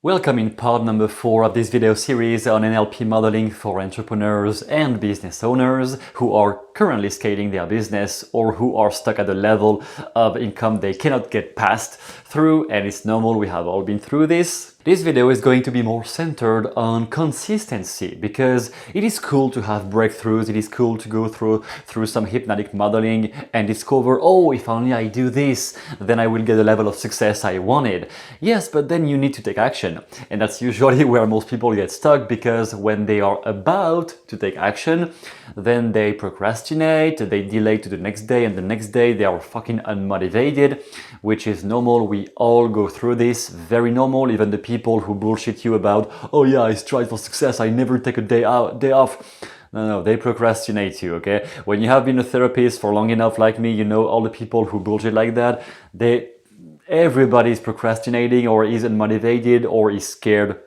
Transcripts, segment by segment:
Welcome in part number 4 of this video series on NLP modeling for entrepreneurs and business owners who are currently scaling their business or who are stuck at a level of income they cannot get past through, and it's normal, we have all been through this. This video is going to be more centered on consistency because it is cool to have breakthroughs, it is cool to go through some hypnotic modeling and discover, oh, if only I do this, then I will get the level of success I wanted. Yes, but then you need to take action. And that's usually where most people get stuck, because when they are about to take action, then they procrastinate, they delay to the next day, and the next day they are fucking unmotivated, which is normal. We all go through this, very normal. Even the people who bullshit you about, oh yeah, I strive for success, I never take a day off. No, they procrastinate you, okay? When you have been a therapist for long enough like me, you know all the people who bullshit like that, everybody is procrastinating or is unmotivated or is scared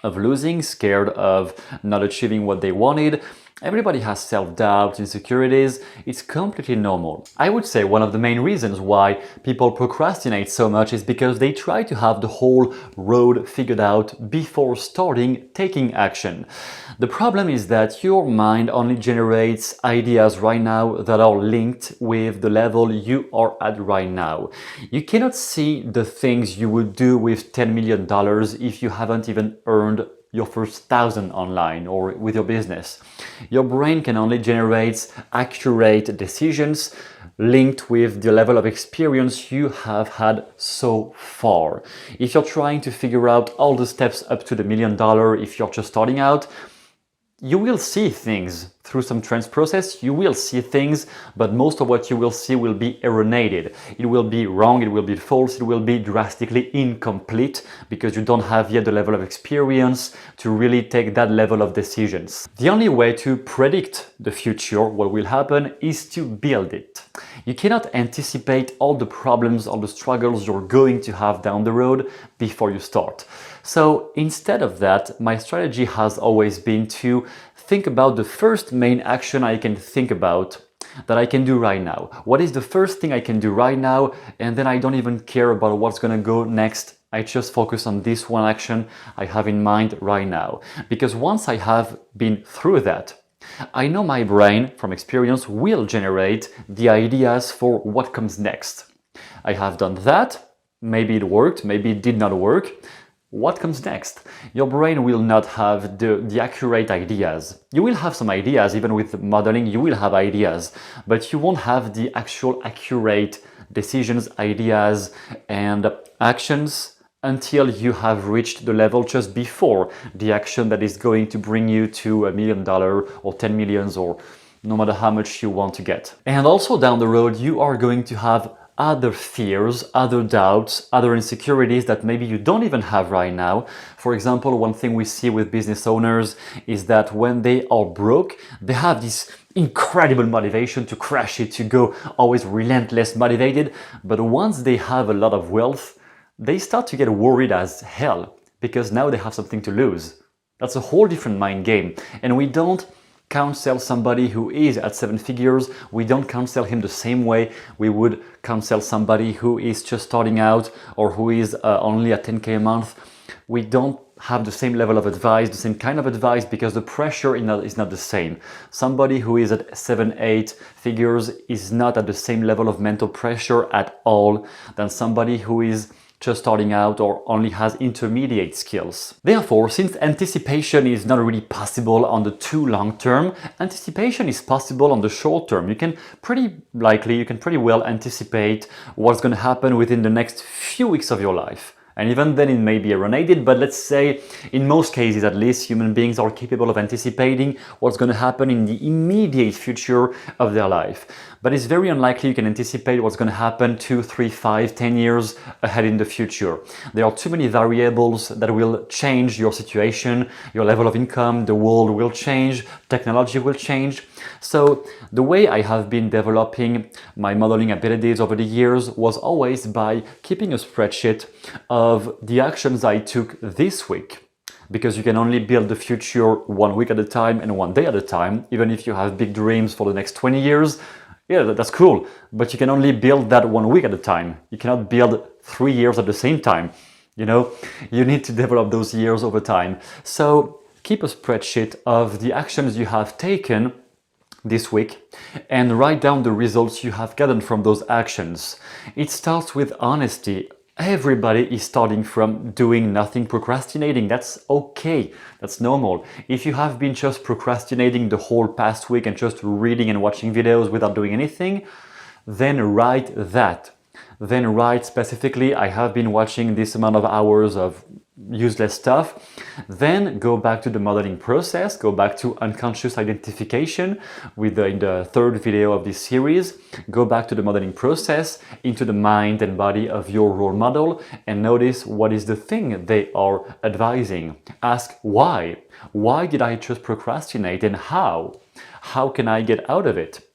of losing, scared of not achieving what they wanted. Everybody has self-doubt, insecurities. It's completely normal. I would say one of the main reasons why people procrastinate so much is because they try to have the whole road figured out before starting taking action. The problem is that your mind only generates ideas right now that are linked with the level you are at right now. You cannot see the things you would do with $10 million if you haven't even earned your first 1,000 online or with your business. Your brain can only generate accurate decisions linked with the level of experience you have had so far. If you're trying to figure out all the steps up to the $1 million, if you're just starting out, you will see things through some trans process, you will see things, but most of what you will see will be erroneated. It will be wrong, it will be false, it will be drastically incomplete because you don't have yet the level of experience to really take that level of decisions. The only way to predict the future, what will happen, is to build it. You cannot anticipate all the problems, all the struggles you're going to have down the road before you start. So instead of that, my strategy has always been to think about the first main action I can think about that I can do right now. What is the first thing I can do right now? And then I don't even care about what's gonna go next. I just focus on this one action I have in mind right now. Because once I have been through that, I know my brain, from experience, will generate the ideas for what comes next. I have done that. Maybe it worked, maybe it did not work. What comes next? Your brain will not have the accurate ideas. You will have some ideas, even with modeling, you will have ideas, but you won't have the actual accurate decisions, ideas, and actions until you have reached the level just before the action that is going to bring you to $1 million or 10 millions or no matter how much you want to get. And also down the road, you are going to have other fears, other doubts, other insecurities that maybe you don't even have right now. For example, one thing we see with business owners is that when they are broke, they have this incredible motivation to crush it, to go always relentless motivated. But once they have a lot of wealth, they start to get worried as hell because now they have something to lose. That's a whole different mind game. And we don't counsel somebody who is at 7 figures, we don't counsel him the same way we would counsel somebody who is just starting out or who is only at 10K a month. We don't have the same level of advice, the same kind of advice, because the pressure is not the same. Somebody who is at 7, 8 figures is not at the same level of mental pressure at all than somebody who is just starting out or only has intermediate skills. Therefore, since anticipation is not really possible on the too long term, anticipation is possible on the short term. You can pretty well anticipate what's going to happen within the next few weeks of your life. And even then it may be erroneous, but let's say in most cases at least, human beings are capable of anticipating what's going to happen in the immediate future of their life. But it's very unlikely you can anticipate what's going to happen 2, 3, 5, 10 years ahead in the future. There are too many variables that will change your situation, your level of income, the world will change, technology will change. So the way I have been developing my modeling abilities over the years was always by keeping a spreadsheet of the actions I took this week. Because you can only build the future 1 week at a time and 1 day at a time. Even if you have big dreams for the next 20 years, yeah, that's cool. But you can only build that 1 week at a time. You cannot build 3 years at the same time. You know, you need to develop those years over time. So keep a spreadsheet of the actions you have taken this week and write down the results you have gotten from those actions. It starts with honesty. Everybody is starting from doing nothing, procrastinating. That's okay. That's normal. If you have been just procrastinating the whole past week and just reading and watching videos without doing anything, then write that. Then write specifically, I have been watching this amount of hours of useless stuff. Then go back to the modeling process, go back to unconscious identification in the third video of this series. Go back to the modeling process into the mind and body of your role model and notice what is the thing they are advising. Ask why. Why did I just procrastinate and how? How can I get out of it?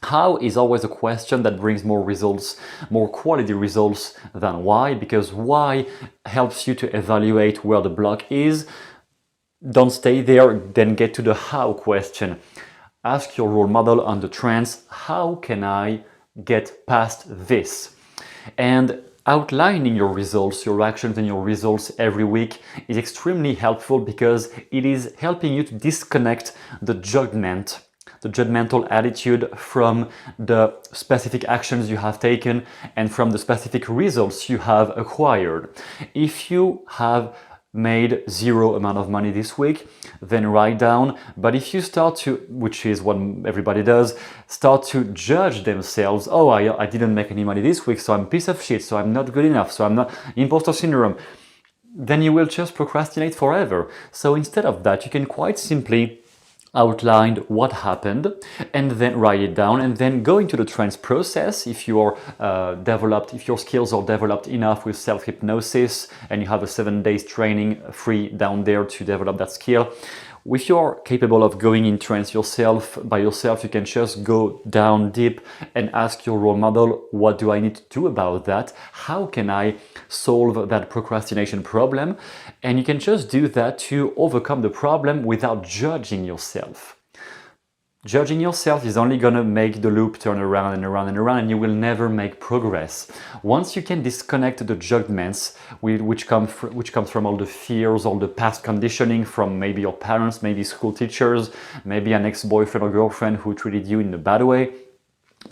How is always a question that brings more results, more quality results than why, because why helps you to evaluate where the block is. Don't stay there, then get to the how question. Ask your role model on the trends, how can I get past this? And outlining your results, your actions and your results every week is extremely helpful because it is helping you to disconnect the judgmental attitude from the specific actions you have taken and from the specific results you have acquired. If you have made zero amount of money this week, then write down. But if you start to, which is what everybody does, start to judge themselves, oh, I didn't make any money this week, so I'm a piece of shit, so I'm not good enough, so I'm not, imposter syndrome, then you will just procrastinate forever. So instead of that, you can quite simply outline what happened and then write it down and then go into the trance process. If you are if your skills are developed enough with self-hypnosis and you have a 7 days training free down there to develop that skill, if you're capable of going in trance by yourself, you can just go down deep and ask your role model, what do I need to do about that? How can I solve that procrastination problem? And you can just do that to overcome the problem without judging yourself. Judging yourself is only going to make the loop turn around and around and around, and you will never make progress. Once you can disconnect the judgments which come from all the fears, all the past conditioning from maybe your parents, maybe school teachers, maybe an ex-boyfriend or girlfriend who treated you in a bad way,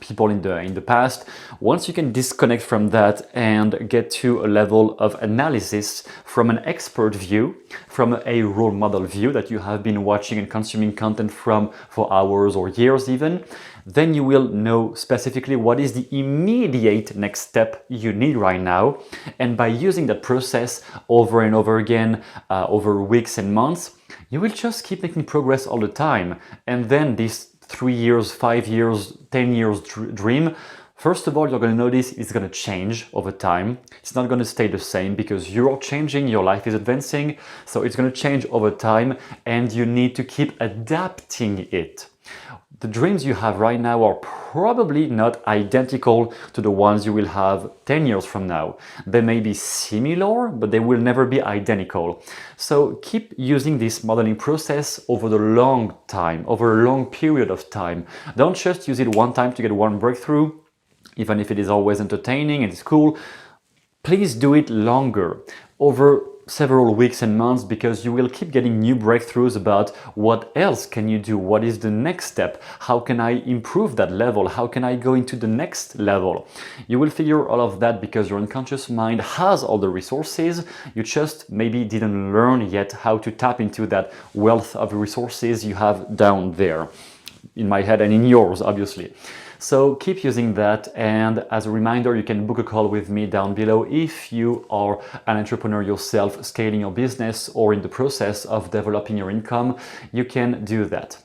people in the past. Once you can disconnect from that and get to a level of analysis from an expert view, from a role model view that you have been watching and consuming content from for hours or years even, then you will know specifically what is the immediate next step you need right now. And by using that process over and over again, over weeks and months, you will just keep making progress all the time. And then this 3 years, 5 years, 10 years dream, first of all, you're going to notice it's going to change over time. It's not going to stay the same because you're changing, your life is advancing, so it's going to change over time and you need to keep adapting it. The dreams you have right now are probably not identical to the ones you will have 10 years from now. They may be similar, but they will never be identical. So keep using this modeling process over the long time, over a long period of time. Don't just use it one time to get one breakthrough, even if it is always entertaining and it's cool. Please do it longer, over several weeks and months, because you will keep getting new breakthroughs about what else can you do, what is the next step, how can I improve that level, how can I go into the next level. You will figure all of that because your unconscious mind has all the resources. You just maybe didn't learn yet how to tap into that wealth of resources you have down there, in my head and in yours, obviously. So keep using that, and as a reminder, you can book a call with me down below if you are an entrepreneur yourself, scaling your business or in the process of developing your income. You can do that.